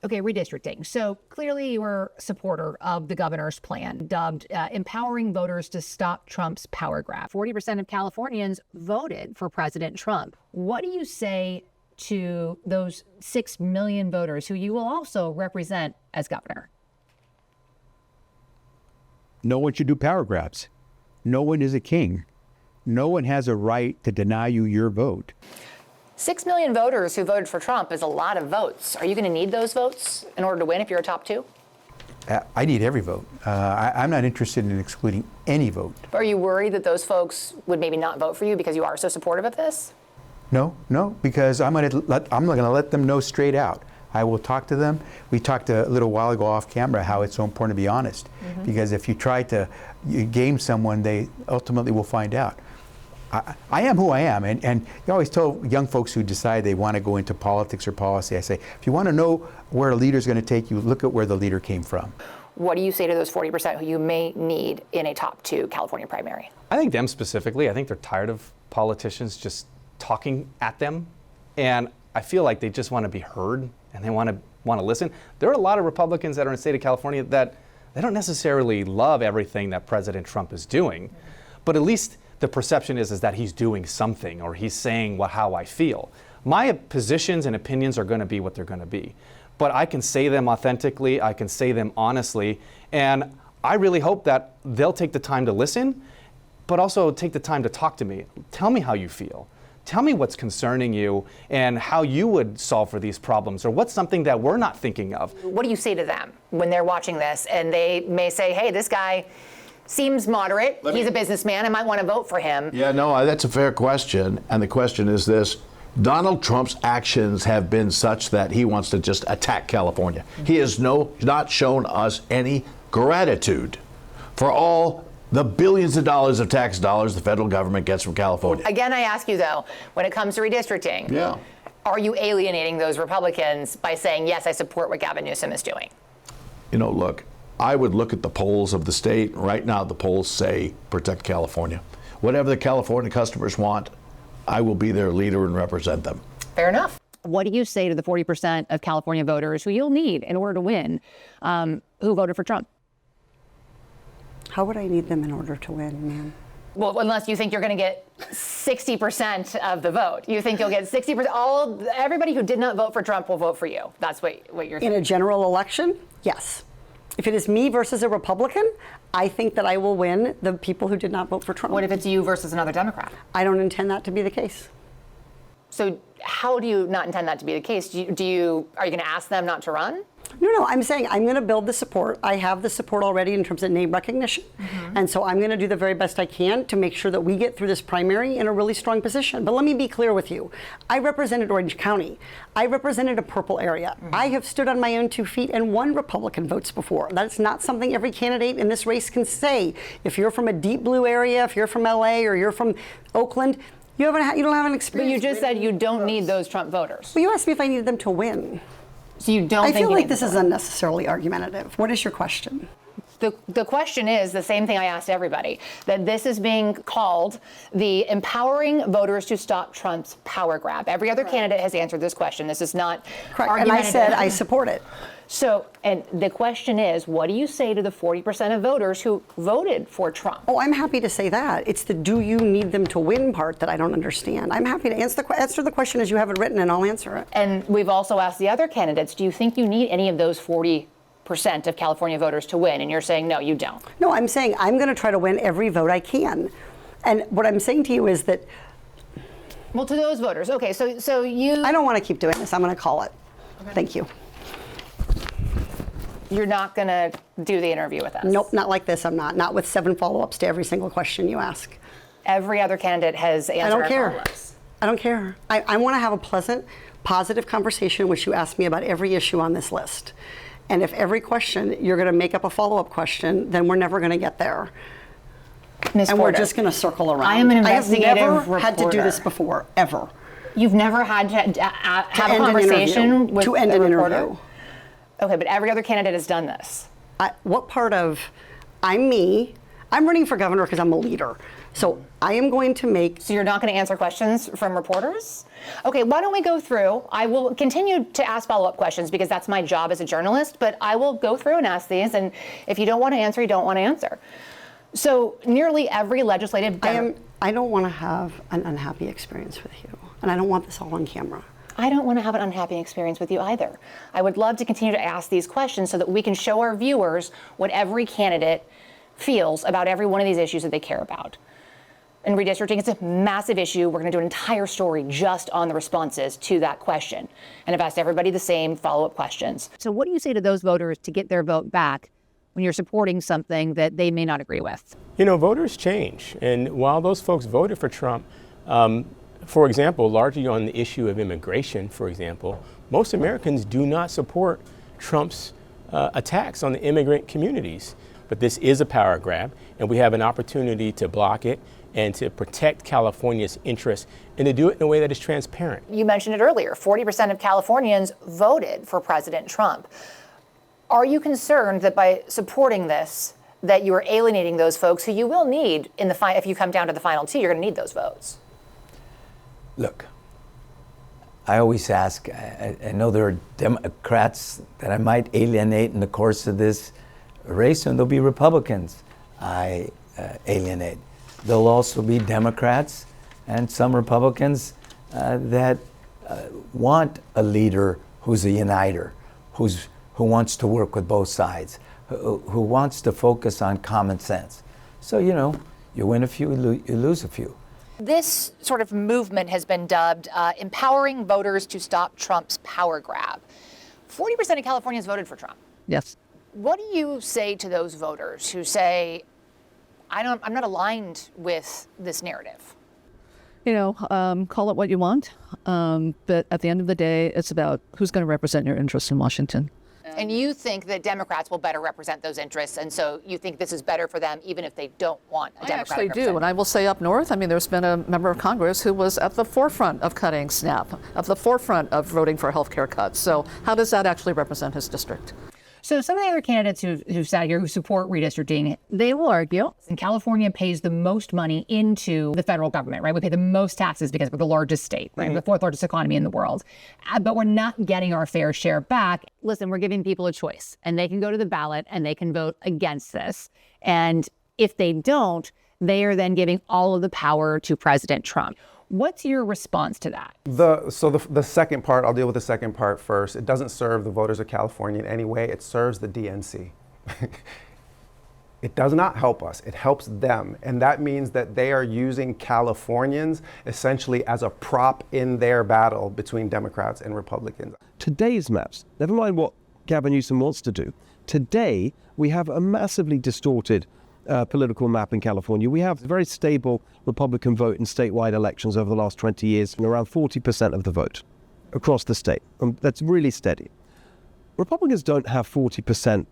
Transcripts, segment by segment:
Okay, redistricting. So clearly you were a supporter of the governor's plan, dubbed empowering voters to stop Trump's power grab. 40% of Californians voted for President Trump. What do you say to those 6 million voters who you will also represent as governor? No one should do power grabs. No one is a king. No one has a right to deny you your vote. 6 million voters who voted for Trump is a lot of votes. Are you going to need those votes in order to win if you're a top two? I need every vote. I'm not interested in excluding any vote. Are you worried that those folks would maybe not vote for you because you are so supportive of this? No, because I'm going to let them know straight out. I will talk to them. We talked a little while ago off camera how it's so important to be honest. Because if you try to game someone, they ultimately will find out. I am who I am, and you always tell young folks who decide they want to go into politics or policy, I say, if you want to know where a leader is going to take you, look at where the leader came from. What do you say to those 40% who you may need in a top two California primary? I think them specifically, I think they're tired of politicians just talking at them, and I feel like they just want to be heard and they want to listen. There are a lot of Republicans that are in the state of California that they don't necessarily love everything that President Trump is doing, but at least the perception is that he's doing something or he's saying how I feel. My positions and opinions are going to be what they're going to be, but I can say them authentically, I can say them honestly, and I really hope that they'll take the time to listen, but also take the time to talk to me. Tell me how you feel. Tell me what's concerning you and how you would solve for these problems, or what's something that we're not thinking of. What do you say to them when they're watching this and they may say, hey, this guy seems moderate, he's a businessman, I might want to vote for him? Yeah, no, that's a fair question. And the question is this: Donald Trump's actions have been such that he wants to just attack California. He has not shown us any gratitude for all the billions of dollars of tax dollars the federal government gets from California. Again, I ask you though, when it comes to redistricting, are you alienating those Republicans by saying, yes, I support what Gavin Newsom is doing? You know, look, I would look at the polls of the state. Right now, the polls say protect California. Whatever the California customers want, I will be their leader and represent them. Fair enough. What do you say to the 40% of California voters who you'll need in order to win, who voted for Trump? How would I need them in order to win, ma'am? Well, unless you think you're going to get 60% of the vote. You think you'll get 60%. Everybody who did not vote for Trump will vote for you. That's what you're saying. In a general election, yes. If it is me versus a Republican, I think that I will win the people who did not vote for Trump. What if it's you versus another Democrat? I don't intend that to be the case. So how do you not intend that to be the case? Are you going to ask them not to run? No, I'm saying I'm going to build the support. I have the support already in terms of name recognition. And so I'm going to do the very best I can to make sure that we get through this primary in a really strong position. But let me be clear with you. I represented Orange County. I represented a purple area. I have stood on my own 2 feet and won Republican votes before. That's not something every candidate in this race can say. If you're from a deep blue area, if you're from LA or you're from Oakland, you don't have an experience. But you just said you don't need those Trump voters. Well, you asked me if I needed them to win. So you don't think I feel like this is unnecessarily argumentative. What is your question? The question is the same thing I asked everybody, that this is being called the empowering voters to stop Trump's power grab. Every other candidate has answered this question. This is not correct. And I said I support it. So, and the question is, what do you say to the 40% of voters who voted for Trump? Oh, I'm happy to say that. It's the do you need them to win part that I don't understand. I'm happy to answer the question as you have it written, and I'll answer it. And we've also asked the other candidates, do you think you need any of those 40% of California voters to win? And you're saying, no, you don't. No, I'm saying I'm going to try to win every vote I can. And what I'm saying to you is that... Well, to those voters, okay, so you... I don't want to keep doing this. I'm going to call it. Okay. Thank you. You're not going to do the interview with us? Nope, not like this. I'm not. Not with 7 follow-ups to every single question you ask. Every other candidate has answered. I don't care. Follow-ups. I don't care. I want to have a pleasant, positive conversation in which you ask me about every issue on this list. And if every question you're going to make up a follow-up question, then we're never going to get there. Ms. And Porter, we're just going to circle around. I am an investigative I have never reporter. had to do this before, ever. You've never had to have a conversation with to end a an reporter? interview. Okay, but every other candidate has done this. What part of I'm me? I'm running for governor because I'm a leader. So I am going to make. So you're not going to answer questions from reporters? Okay, why don't we go through? I will continue to ask follow-up questions because that's my job as a journalist, but I will go through and ask these, and if you don't want to answer, you don't want to answer. So nearly every legislative... I don't want to have an unhappy experience with you, and I don't want this all on camera. I don't want to have an unhappy experience with you either. I would love to continue to ask these questions so that we can show our viewers what every candidate feels about every one of these issues that they care about. And redistricting is a massive issue. We're going to do an entire story just on the responses to that question. And I've asked everybody the same follow-up questions. So what do you say to those voters to get their vote back when you're supporting something that they may not agree with? You know, voters change. And while those folks voted for Trump, for example, largely on the issue of immigration, for example, most Americans do not support Trump's attacks on the immigrant communities. But this is a power grab, and we have an opportunity to block it and to protect California's interests and to do it in a way that is transparent. You mentioned it earlier, 40% of Californians voted for President Trump. Are you concerned that by supporting this, that you are alienating those folks who you will need in the if you come down to the final two, you're going to need those votes? Look, I always ask, I know there are Democrats that I might alienate in the course of this race, and there'll be Republicans I alienate. There'll also be Democrats and some Republicans that want a leader who's a uniter, who wants to work with both sides, who wants to focus on common sense. So, you know, you win a few, you lose a few. This sort of movement has been dubbed empowering voters to stop Trump's power grab. 40% of Californians voted for Trump. Yes. What do you say to those voters who say, I'm not aligned with this narrative? You know, call it what you want, but at the end of the day, it's about who's going to represent your interests in Washington. And you think that Democrats will better represent those interests, and so you think this is better for them even if they don't want a Democratic I actually do, and I will say up north, I mean, there's been a member of Congress who was at the forefront of cutting SNAP, at the forefront of voting for health care cuts. So how does that actually represent his district? So some of the other candidates who've sat here who support redistricting, they will argue, and California pays the most money into the federal government, right? We pay the most taxes because we're the largest state, right? Mm-hmm. The fourth largest economy in the world. But we're not getting our fair share back. Listen, we're giving people a choice, and they can go to the ballot and they can vote against this. And if they don't, they are then giving all of the power to President Trump. What's your response to that? The second part, I'll deal with the second part first. It doesn't serve the voters of California in any way. It serves the DNC. It does not help us. It helps them. And that means that they are using Californians essentially as a prop in their battle between Democrats and Republicans. Today's maps, never mind what Gavin Newsom wants to do, today we have a massively distorted political map in California. We have a very stable Republican vote in statewide elections over the last 20 years, and around 40% of the vote across the state. That's really steady. Republicans don't have 40%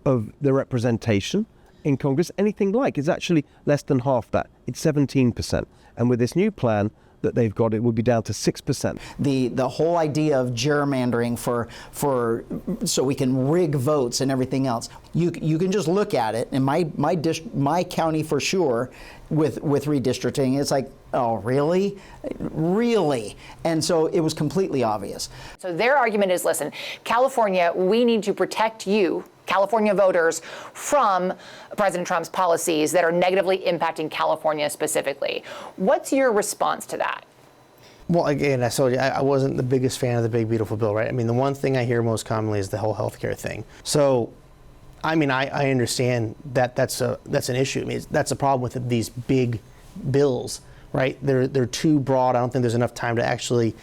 of the representation in Congress anything like. It's actually less than half that. It's 17%. And with this new plan that they've got, it would be down to 6%. The whole idea of gerrymandering for so we can rig votes and everything else. You can just look at it, and my county for sure with redistricting, it's like, oh really? Really? And so it was completely obvious. So their argument is, listen, California, we need to protect you, California voters, from President Trump's policies that are negatively impacting California specifically. What's your response to that? Well, again, I told you, I wasn't the biggest fan of the big, beautiful bill, right? I mean, the one thing I hear most commonly is the whole healthcare thing. So, I mean, I understand that that's an issue. I mean, that's a problem with these big bills, right? They're too broad. I don't think there's enough time to actually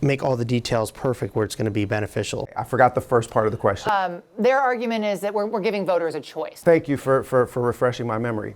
make all the details perfect where it's going to be beneficial. I forgot the first part of the question. Their argument is that we're giving voters a choice. Thank you for refreshing my memory.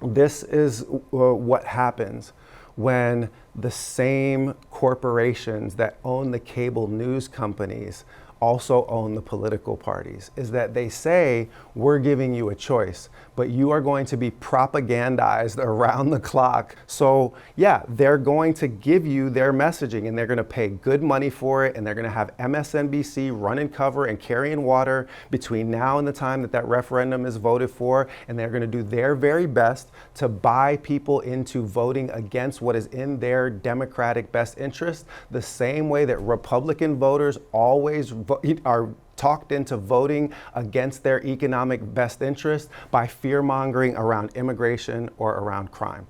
This is what happens when the same corporations that own the cable news companies also own the political parties, is that they say, we're giving you a choice, but you are going to be propagandized around the clock. So yeah, they're going to give you their messaging and they're going to pay good money for it, and they're going to have MSNBC running cover and carrying water between now and the time that that referendum is voted for, and they're going to do their very best to buy people into voting against what is in their democratic best interest, the same way that Republican voters always are talked into voting against their economic best interest by fear-mongering around immigration or around crime.